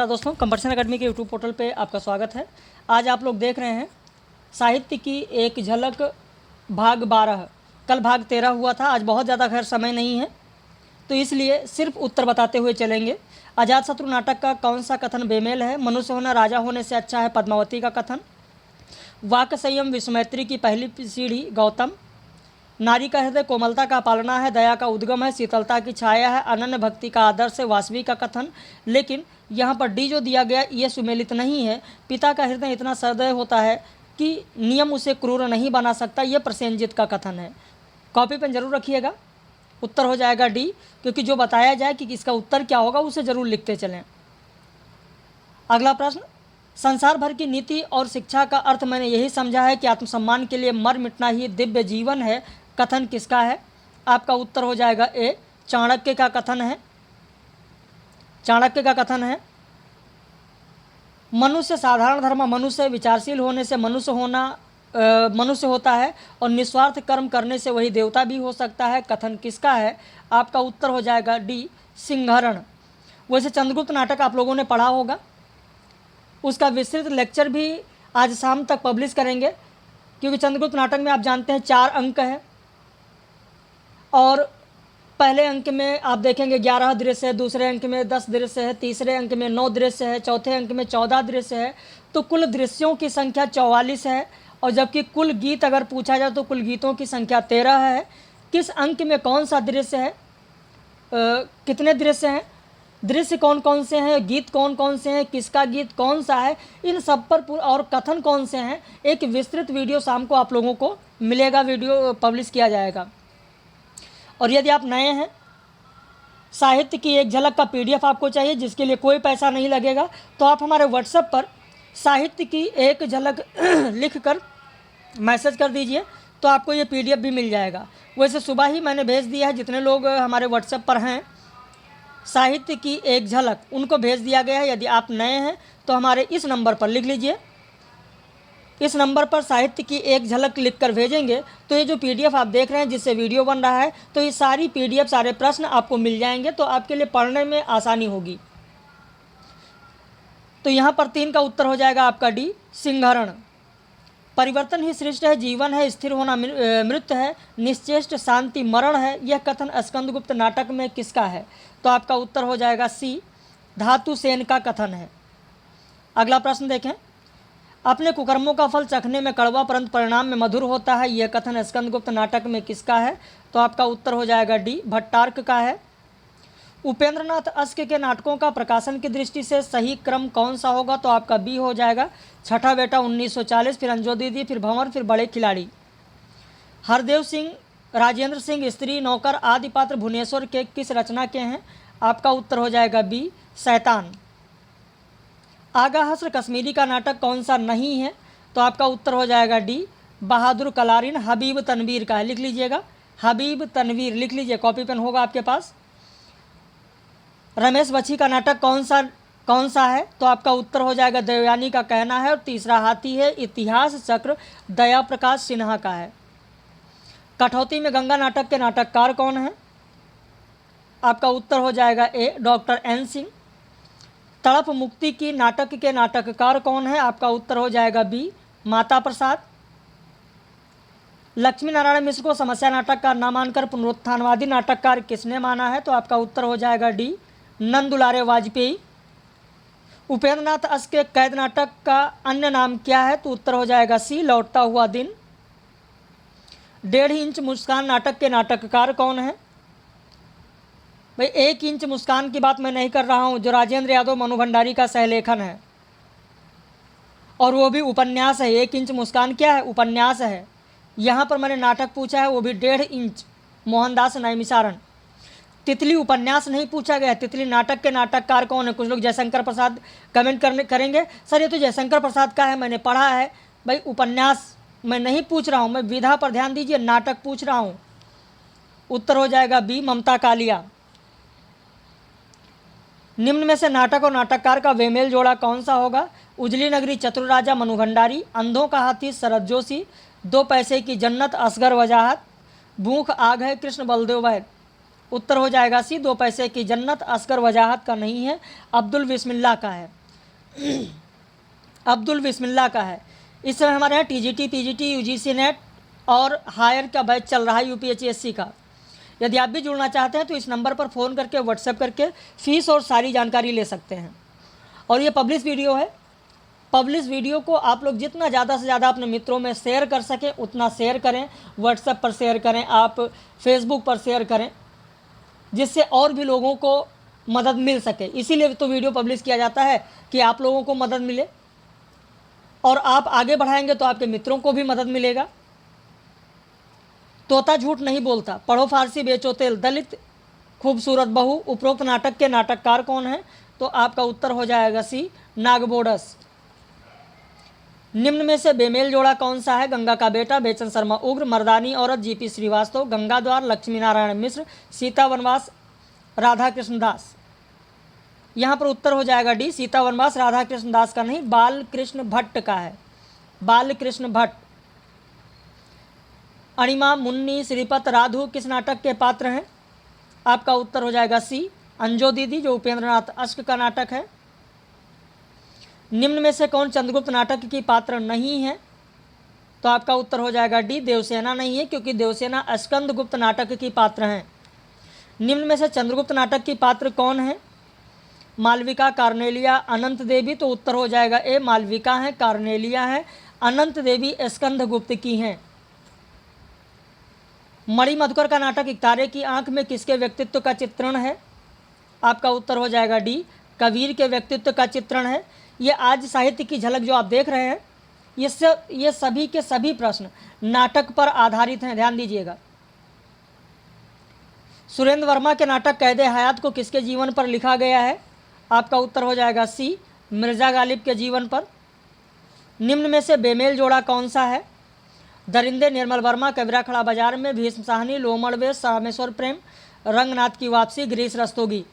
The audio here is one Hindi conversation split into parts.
दोस्तों, कंपटीशन अकेडमी के यूट्यूब पोर्टल पे आपका स्वागत है। आज आप लोग देख रहे हैं साहित्य की एक झलक भाग 12। कल भाग 13 हुआ था। आज बहुत ज़्यादा खैर समय नहीं है, तो इसलिए सिर्फ उत्तर बताते हुए चलेंगे। अजातशत्रु नाटक का कौन सा कथन बेमेल है? मनुष्य होना राजा होने से अच्छा है, पद्मावती का कथन। वाक्य संयम विश्वमैत्री की पहली सीढ़ी, गौतम। नारी का हृदय कोमलता का पालना है, दया का उद्गम है, शीतलता की छाया है, अनन्य भक्ति का आदर्श है, वासवी का कथन। लेकिन यहाँ पर डी जो दिया गया ये सुमेलित नहीं है। पिता का हृदय इतना सदैव होता है कि नियम उसे क्रूर नहीं बना सकता, ये प्रसेनजित का कथन है। कॉपी पेन जरूर रखिएगा। उत्तर हो जाएगा डी, क्योंकि जो बताया जाए कि इसका उत्तर क्या होगा उसे जरूर लिखते चलें। अगला प्रश्न, संसार भर की नीति और शिक्षा का अर्थ मैंने यही समझा है कि आत्मसम्मान के लिए मर मिटना ही दिव्य जीवन है। कथन किसका है? आपका उत्तर हो जाएगा ए, चाणक्य का कथन है। चाणक्य का कथन है मनुष्य साधारण धर्म मनुष्य विचारशील होने से मनुष्य होता है और निस्वार्थ कर्म करने से वही देवता भी हो सकता है। कथन किसका है? आपका उत्तर हो जाएगा डी, सिंहरण। वैसे चंद्रगुप्त नाटक आप लोगों ने पढ़ा होगा, उसका विस्तृत लेक्चर भी आज शाम तक पब्लिश करेंगे, क्योंकि चंद्रगुप्त नाटक में आप जानते हैं 4 अंक है और पहले अंक में आप देखेंगे 11 दृश्य है, दूसरे अंक में 10 दृश्य है, तीसरे अंक में 9 दृश्य है, चौथे अंक में 14 दृश्य है। तो कुल दृश्यों की संख्या 44 है, और जबकि कुल गीत अगर पूछा जाए तो कुल गीतों की संख्या 13 है। किस अंक में कौन सा दृश्य है, कितने दृश्य हैं, दृश्य कौन कौन से हैं, गीत कौन कौन से हैं, किसका गीत कौन सा है, इन सब पर और कथन कौन से हैं, एक विस्तृत वीडियो शाम को आप लोगों को मिलेगा, वीडियो पब्लिश किया जाएगा। और यदि आप नए हैं, साहित्य की एक झलक का PDF आपको चाहिए जिसके लिए कोई पैसा नहीं लगेगा, तो आप हमारे व्हाट्सएप पर साहित्य की एक झलक लिखकर मैसेज कर दीजिए, तो आपको ये PDF भी मिल जाएगा। वैसे सुबह ही मैंने भेज दिया है, जितने लोग हमारे व्हाट्सएप पर हैं साहित्य की एक झलक उनको भेज दिया गया है। यदि आप नए हैं तो हमारे इस नंबर पर लिख लीजिए, इस नंबर पर साहित्य की एक झलक लिखकर भेजेंगे तो ये जो PDF आप देख रहे हैं जिससे वीडियो बन रहा है, तो ये सारी PDF सारे प्रश्न आपको मिल जाएंगे, तो आपके लिए पढ़ने में आसानी होगी। तो यहाँ पर 3 का उत्तर हो जाएगा आपका डी, सिंहरण। परिवर्तन ही सृष्टि है, जीवन है, स्थिर होना मृत्यु है, निश्चेष्ट शांति मरण है। यह कथन स्कंदगुप्त नाटक में किसका है? तो आपका उत्तर हो जाएगा सी, धातुसेन का कथन है। अगला प्रश्न देखें, अपने कुकर्मों का फल चखने में कड़वा परंतु परिणाम में मधुर होता है। यह कथन स्कंदगुप्त नाटक में किसका है? तो आपका उत्तर हो जाएगा डी, भट्टार्क का है। उपेंद्रनाथ अस्क के नाटकों का प्रकाशन की दृष्टि से सही क्रम कौन सा होगा? तो आपका बी हो जाएगा, छठा बेटा 1940, फिर अंजो दीदी, फिर भंवर, फिर बड़े खिलाड़ी। हरदेव सिंह, राजेंद्र सिंह, स्त्री नौकर आदि पात्र भुवनेश्वर के किस रचना के हैं? आपका उत्तर हो जाएगा बी, शैतान। आगा हस्र कश्मीरी का नाटक कौन सा नहीं है? तो आपका उत्तर हो जाएगा डी, बहादुर कलारिन हबीब तनवीर का है। लिख लीजिएगा, हबीब तनवीर लिख लीजिए, कॉपी पेन होगा आपके पास। रमेश बच्छी का नाटक कौन सा है? तो आपका उत्तर हो जाएगा देवयानी का कहना है। और तीसरा हाथी है, इतिहास चक्र दया प्रकाश सिन्हा का है। कठौती में गंगा नाटक के नाटककार कौन है? आपका उत्तर हो जाएगा ए, डॉक्टर एन सिंह। तड़प मुक्ति की नाटक के नाटककार कौन है? आपका उत्तर हो जाएगा बी, माता प्रसाद। लक्ष्मी नारायण मिश्र को समस्या नाटककार न मानकर पुनरुत्थानवादी नाटककार किसने माना है? तो आपका उत्तर हो जाएगा डी, नंदुलारे वाजपेयी। उपेंद्रनाथ अस्क के कैद नाटक का अन्य नाम क्या है? तो उत्तर हो जाएगा सी, लौटता हुआ दिन। 1.5 इंच मुस्कान नाटक के नाटककार कौन है? भाई 1 इंच मुस्कान की बात मैं नहीं कर रहा हूँ, जो राजेंद्र यादव मनु भंडारी का सहलेखन है, और वो भी उपन्यास है। 1 इंच मुस्कान क्या है? उपन्यास है। यहाँ पर मैंने नाटक पूछा है, वो भी 1.5 इंच, मोहनदास नैमिसारण। तितली उपन्यास नहीं पूछा गया, तितली नाटक के नाटककार कौन है? कुछ लोग जयशंकर प्रसाद कमेंट करेंगे, सर ये तो जयशंकर प्रसाद का है, मैंने पढ़ा है। भाई उपन्यास मैं नहीं पूछ रहा हूँ, मैं विधा पर ध्यान दीजिए, नाटक पूछ रहा हूँ। उत्तर हो जाएगा बी, ममता कालिया। निम्न में से नाटक और नाटककार का बेमेल जोड़ा कौन सा होगा? उजली नगरी चतुर राजा मनु भंडारी, अंधों का हाथी शरद जोशी, 2 पैसे की जन्नत असगर वजाहत, भूख आग है कृष्ण बलदेव वैद। उत्तर हो जाएगा सी, 2 पैसे की जन्नत। असगर वजाहत का नहीं है, अब्दुल बिस्मिल्लाह का है। अब्दुल बिस्मिल्लाह का है। इस समय हमारे यहाँ टीजीटी, पीजीटी, यूजीसी नेट और हायर का बैच चल रहा है यूपीएचएससी का। यदि आप भी जुड़ना चाहते हैं तो इस नंबर पर फ़ोन करके, व्हाट्सएप करके फ़ीस और सारी जानकारी ले सकते हैं। और ये पब्लिश वीडियो है। पब्लिश वीडियो को आप लोग जितना ज़्यादा से ज़्यादा अपने मित्रों में शेयर कर सकें उतना शेयर करें। व्हाट्सएप पर शेयर करें, आप फेसबुक पर शेयर करें, जिससे और भी लोगों को मदद मिल सके। इसीलिए तो वीडियो पब्लिश किया जाता है कि आप लोगों को मदद मिले, और आप आगे बढ़ाएंगे तो आपके मित्रों को भी मदद मिलेगा। तोता झूठ नहीं बोलता, पढ़ो फारसी बेचो तेल, दलित खूबसूरत बहू उपरोक्त नाटक के नाटककार कौन है? तो आपका उत्तर हो जाएगा सी, नागबोडस। निम्न में से बेमेल जोड़ा कौन सा है? गंगा का बेटा, बेचन शर्मा उग्र, मर्दानी औरत, जीपी श्रीवास्तव, गंगाद्वार, लक्ष्मी नारायण मिश्र, सीता वनवास, राधा कृष्ण दास। यहाँ पर उत्तर हो जाएगा डी, सीता वनवास राधा कृष्ण दास का नहीं, बाल कृष्ण भट्ट का है। बाल कृष्ण भट्ट। अणिमा, मुन्नी, श्रीपत, राधु किस नाटक के पात्र हैं? आपका उत्तर हो जाएगा सी, अंजो दीदी, जो उपेंद्र नाथ अश्क का नाटक है। निम्न में से कौन चंद्रगुप्त नाटक की पात्र नहीं है? तो आपका उत्तर हो जाएगा डी, देवसेना नहीं है, क्योंकि देवसेना स्कंदगुप्त नाटक की पात्र हैं। निम्न में से चंद्रगुप्त नाटक की पात्र कौन है? मालविका, कार्नेलिया, अनंत देवी। तो उत्तर हो जाएगा ए, मालविका है, कार्नेलिया है, अनंत देवी स्कंदगुप्त की हैं। मणि मधुकर का नाटक एक तारे की आंख में किसके व्यक्तित्व का चित्रण है? आपका उत्तर हो जाएगा डी, कबीर के व्यक्तित्व का चित्रण है। ये आज साहित्य की झलक जो आप देख रहे हैं, ये सभी के सभी प्रश्न नाटक पर आधारित हैं, ध्यान दीजिएगा। सुरेंद्र वर्मा के नाटक कैदे हयात को किसके जीवन पर लिखा गया है? आपका उत्तर हो जाएगा सी, मिर्ज़ा गालिब के जीवन पर। निम्न में से बेमेल जोड़ा कौन सा है? दरिंदे, निर्मल वर्मा, कबीरा खड़ा बाजार में, भीष्म साहनी, लोमड़ वे, सामेश्वर प्रेम, रंगनाथ की वापसी, गिरीश रस्तोगी।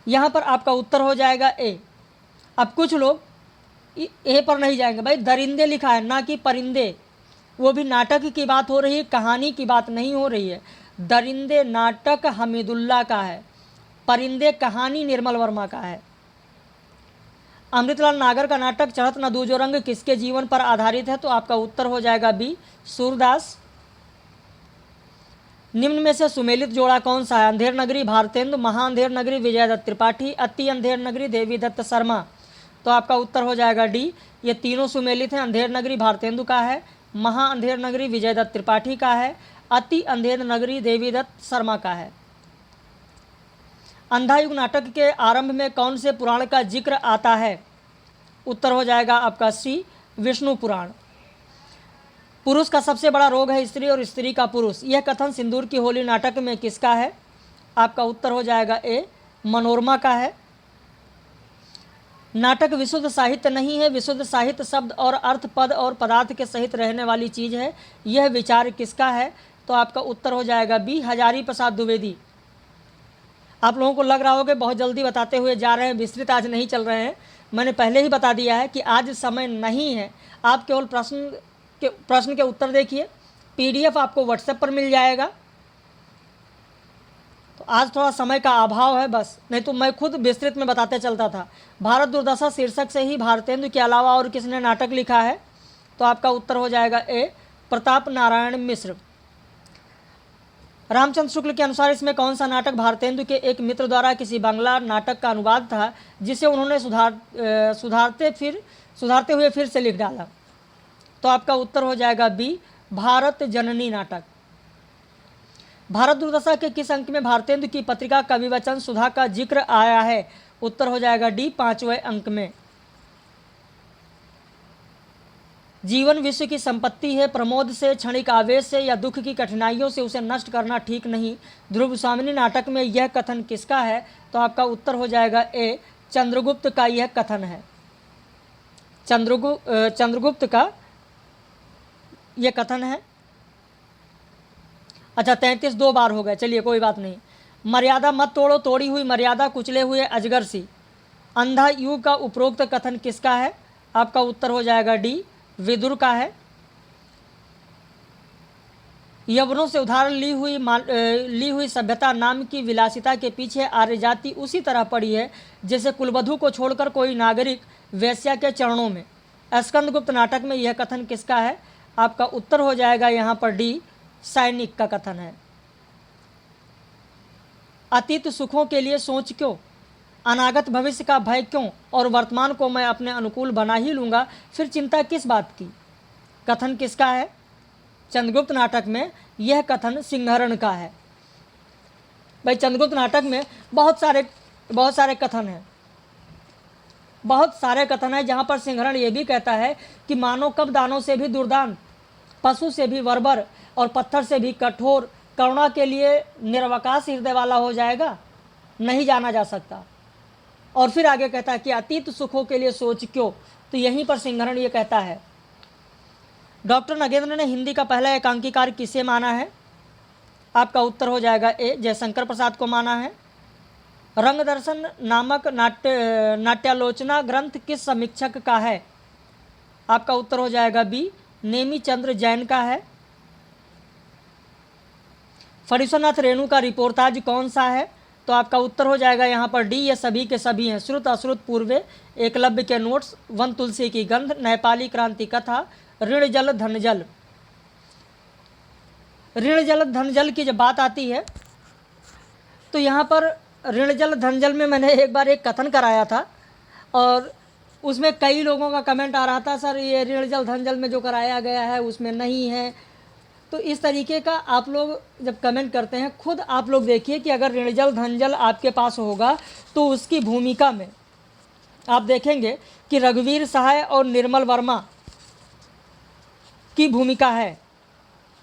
यहाँ पर आपका उत्तर हो जाएगा ए। अब कुछ लोग ए पर नहीं जाएंगे, भाई दरिंदे लिखा है ना कि परिंदे, वो भी नाटक की बात हो रही है, कहानी की बात नहीं हो रही है। दरिंदे नाटक हमीदुल्ला का है, परिंदे कहानी निर्मल वर्मा का है। अमृतलाल नागर का नाटक चढ़त न दूजो रंग किसके जीवन पर आधारित है? तो आपका उत्तर हो जाएगा बी, सूरदास। निम्न में से सुमेलित जोड़ा कौन सा है? अंधेर नगरी भारतेंदु, महाअंधेर नगरी विजय दत्त त्रिपाठी, अति अंधेर नगरी देवी दत्त शर्मा। तो आपका उत्तर हो जाएगा डी, ये तीनों सुमेलित हैं। अंधेर नगरी भारतेंदु का है, महाअंधेर नगरी विजय दत्त त्रिपाठी का है, अति अंधेर नगरी देवी दत्त शर्मा का है। अंधा युग नाटक के आरंभ में कौन से पुराण का जिक्र आता है? उत्तर हो जाएगा आपका सी, विष्णु पुराण। पुरुष का सबसे बड़ा रोग है स्त्री और स्त्री का पुरुष, यह कथन सिंदूर की होली नाटक में किसका है? आपका उत्तर हो जाएगा ए, मनोरमा का है। नाटक विशुद्ध साहित्य नहीं है, विशुद्ध साहित्य शब्द और अर्थ, पद और पदार्थ के सहित रहने वाली चीज़ है, यह विचार किसका है? तो आपका उत्तर हो जाएगा बी, हजारी प्रसाद द्विवेदी। आप लोगों को लग रहा होगा बहुत जल्दी बताते हुए जा रहे हैं, विस्तृत आज नहीं चल रहे हैं। मैंने पहले ही बता दिया है कि आज समय नहीं है, आप केवल प्रश्न के उत्तर देखिए। पीडीएफ आपको व्हाट्सएप पर मिल जाएगा। तो आज थोड़ा समय का अभाव है बस, नहीं तो मैं खुद विस्तृत में बताते चलता था। भारत दुर्दशा शीर्षक से ही भारतेंदु के अलावा और किसने नाटक लिखा है? तो आपका उत्तर हो जाएगा ए, प्रताप नारायण मिश्र। रामचंद्र शुक्ल के अनुसार इसमें कौन सा नाटक भारतेंदु के एक मित्र द्वारा किसी बांग्ला नाटक का अनुवाद था, जिसे उन्होंने सुधारते हुए फिर से लिख डाला? तो आपका उत्तर हो जाएगा बी, भारत जननी नाटक। भारत दुर्दशा के किस अंक में भारतेंदु की पत्रिका कविवचन सुधा का जिक्र आया है? उत्तर हो जाएगा डी, 5वें अंक में। जीवन विश्व की संपत्ति है, प्रमोद से, क्षणिक आवेश से या दुख की कठिनाइयों से उसे नष्ट करना ठीक नहीं। ध्रुव स्वामिनी नाटक में यह कथन किसका है? तो आपका उत्तर हो जाएगा ए, चंद्रगुप्त का यह कथन है। चंद्रगुप्त का यह कथन है। अच्छा 33 दो बार हो गए, चलिए कोई बात नहीं। मर्यादा मत तोड़ो, तोड़ी हुई मर्यादा, कुचले हुए अजगर सी। अंधा युग का उपरोक्त कथन किसका है? आपका उत्तर हो जाएगा डी, विदुर का है। यवनों से उधार ली हुई सभ्यता नाम की विलासिता के पीछे आर्य जाति उसी तरह पड़ी है जैसे कुलवधु को छोड़कर कोई नागरिक वेश्या के चरणों में। स्कंदगुप्त नाटक में यह कथन किसका है? आपका उत्तर हो जाएगा यहाँ पर डी, सैनिक का कथन है। अतीत सुखों के लिए सोच क्यों, अनागत भविष्य का भय क्यों, और वर्तमान को मैं अपने अनुकूल बना ही लूँगा, फिर चिंता किस बात की? कथन किसका है? चंद्रगुप्त नाटक में यह कथन सिंहरण का है। भाई चंद्रगुप्त नाटक में बहुत सारे कथन हैं, बहुत सारे कथन हैं जहाँ पर सिंहरण ये भी कहता है कि मानो कब दानों से भी दुर्दान, पशु से भी बर्बर और पत्थर से भी कठोर, करुणा के लिए निरवकाश हृदय वाला हो जाएगा, नहीं जाना जा सकता। और फिर आगे कहता है कि अतीत सुखों के लिए सोच क्यों, तो यहीं पर सिंहरण ये कहता है। डॉक्टर नगेंद्र ने हिंदी का पहला एकांकीकार किसे माना है? आपका उत्तर हो जाएगा ए, जयशंकर प्रसाद को माना है। रंग दर्शन नामक नाट्यालोचना ग्रंथ किस समीक्षक का है? आपका उत्तर हो जाएगा बी, नेमी चंद्र जैन का है। फणीश्वरनाथ रेणु का रिपोर्टाज कौन सा है? तो आपका उत्तर हो जाएगा यहाँ पर डी, ये सभी के सभी हैं। श्रुत अश्रुत पूर्वे, एकलव्य के नोट्स, वन तुलसी की गंध, नेपाली क्रांति कथा, ऋण जल धन जल। ऋण जल धन जल की जब बात आती है तो यहाँ पर ऋण जल धन जल में मैंने एक बार एक कथन कराया था और उसमें कई लोगों का कमेंट आ रहा था, सर ये ऋण जल धन जल में जो कराया गया है उसमें नहीं है। तो इस तरीके का आप लोग जब कमेंट करते हैं, खुद आप लोग देखिए कि अगर ऋण जल धन जल आपके पास होगा तो उसकी भूमिका में आप देखेंगे कि रघुवीर सहाय और निर्मल वर्मा की भूमिका है,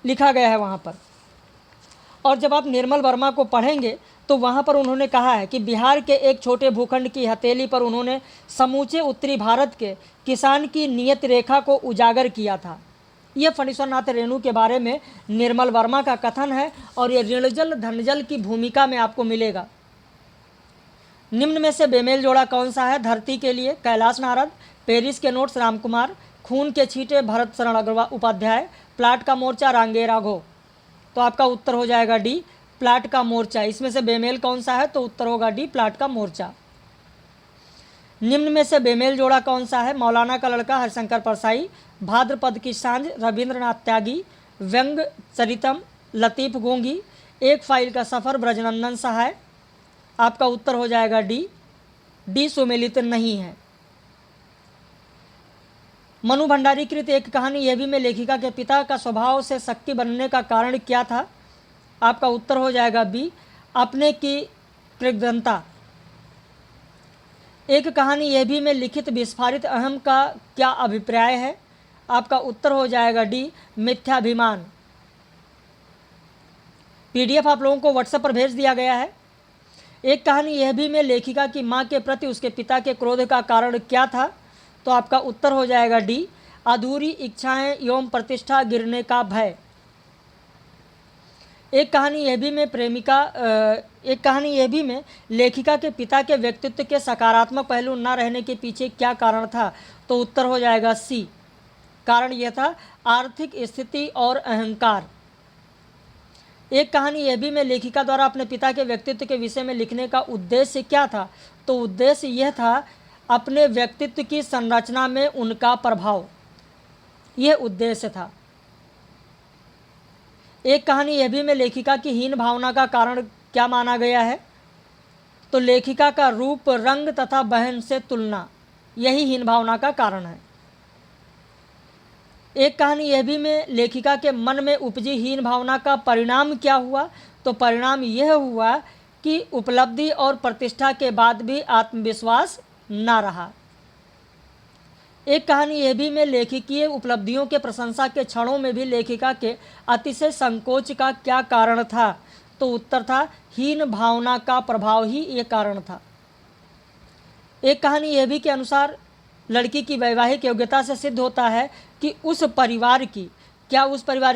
लिखा गया है वहाँ पर। और जब आप निर्मल वर्मा को पढ़ेंगे तो वहाँ पर उन्होंने कहा है कि बिहार के एक छोटे भूखंड की हथेली पर उन्होंने समूचे उत्तरी भारत के किसान की नियत रेखा को उजागर किया था। यह फणीश्वरनाथ रेणु के बारे में निर्मल वर्मा का कथन है और ये ऋणजल धनजल की भूमिका में आपको मिलेगा। निम्न में से बेमेल जोड़ा कौन सा है? धरती के लिए कैलाश नारद, पेरिस के नोट्स रामकुमार, खून के छींटे भरत शरण अग्रवाल उपाध्याय, प्लाट का मोर्चा रांगे राघव। तो आपका उत्तर हो जाएगा डी, प्लाट का मोर्चा। इसमें से बेमेल कौन सा है? तो उत्तर होगा डी, प्लाट का मोर्चा। निम्न में से बेमेल जोड़ा कौन सा है? मौलाना का लड़का हरिशंकर परसाई, भाद्रपद की सांझ रविंद्रनाथ त्यागी, व्यंग चरितम लतीफ गोंगी, एक फाइल का सफ़र ब्रजनंदन सहाय। आपका उत्तर हो जाएगा डी, डी सुमेलित नहीं है। मनु भंडारी कृत एक कहानी यह भी में लेखिका के पिता का स्वभाव से शक्ति बनने का कारण क्या था? आपका उत्तर हो जाएगा बी, अपने की कृतज्ञता। एक कहानी यह भी में लिखित विस्फारित अहम का क्या अभिप्राय है? आपका उत्तर हो जाएगा डी, मिथ्याभिमान। पीडीएफ आप लोगों को व्हाट्सएप पर भेज दिया गया है। एक कहानी यह भी में लेखिका की माँ के प्रति उसके पिता के क्रोध का कारण क्या था? तो आपका उत्तर हो जाएगा डी, अधूरी इच्छाएं एवं प्रतिष्ठा गिरने का भय। एक कहानी यह भी में लेखिका के पिता के व्यक्तित्व के सकारात्मक पहलू न रहने के पीछे क्या कारण था? तो उत्तर हो जाएगा सी, कारण यह था आर्थिक स्थिति और अहंकार। एक कहानी यह भी में लेखिका द्वारा अपने पिता के व्यक्तित्व के विषय में लिखने का उद्देश्य क्या था? तो उद्देश्य यह था अपने व्यक्तित्व की संरचना में उनका प्रभाव, यह उद्देश्य था। एक कहानी यह भी में लेखिका की हीन भावना का कारण क्या माना गया है? तो लेखिका का रूप, रंग तथा बहन से तुलना, यही हीन भावना का कारण है। एक कहानी यह भी में लेखिका के मन में उपजी हीन भावना का परिणाम क्या हुआ? तो परिणाम यह हुआ कि उपलब्धि और प्रतिष्ठा के बाद भी आत्मविश्वास ना रहा। एक कहानी यह भी में लेखिकीय उपलब्धियों के प्रशंसा के क्षणों में भी लेखिका के अतिशय संकोच का क्या कारण था? तो उत्तर था हीन भावना का प्रभाव ही ये कारण था। एक कहानी यह भी के अनुसार लड़की की वैवाहिक योग्यता से सिद्ध होता है कि उस परिवार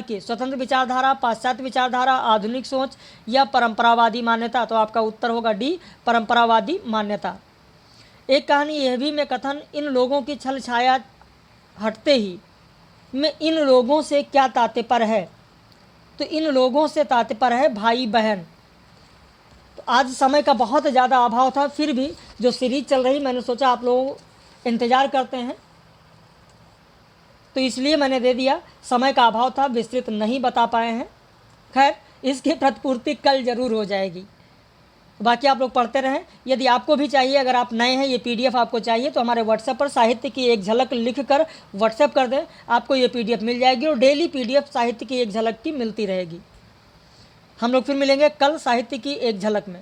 की स्वतंत्र विचारधारा, पाश्चात्य विचारधारा, आधुनिक सोच या परंपरावादी मान्यता। तो आपका उत्तर होगा डी, परंपरावादी मान्यता। एक कहानी यह भी में कथन इन लोगों की छल छाया हटते ही में इन लोगों से क्या तात्पर्य है? तो इन लोगों से तात्पर्य है भाई बहन। तो आज समय का बहुत ज़्यादा अभाव था, फिर भी जो सीरीज चल रही मैंने सोचा आप लोग इंतज़ार करते हैं तो इसलिए मैंने दे दिया। समय का अभाव था, विस्तृत नहीं बता पाए हैं। खैर, इसकी प्रतिपूर्ति कल ज़रूर हो जाएगी। बाकी आप लोग पढ़ते रहें। यदि आपको भी चाहिए, अगर आप नए हैं, ये पीडीएफ आपको चाहिए तो हमारे व्हाट्सएप पर साहित्य की एक झलक लिख कर व्हाट्सएप कर दें, आपको ये पीडीएफ मिल जाएगी और डेली पीडीएफ साहित्य की एक झलक की मिलती रहेगी। हम लोग फिर मिलेंगे कल साहित्य की एक झलक में।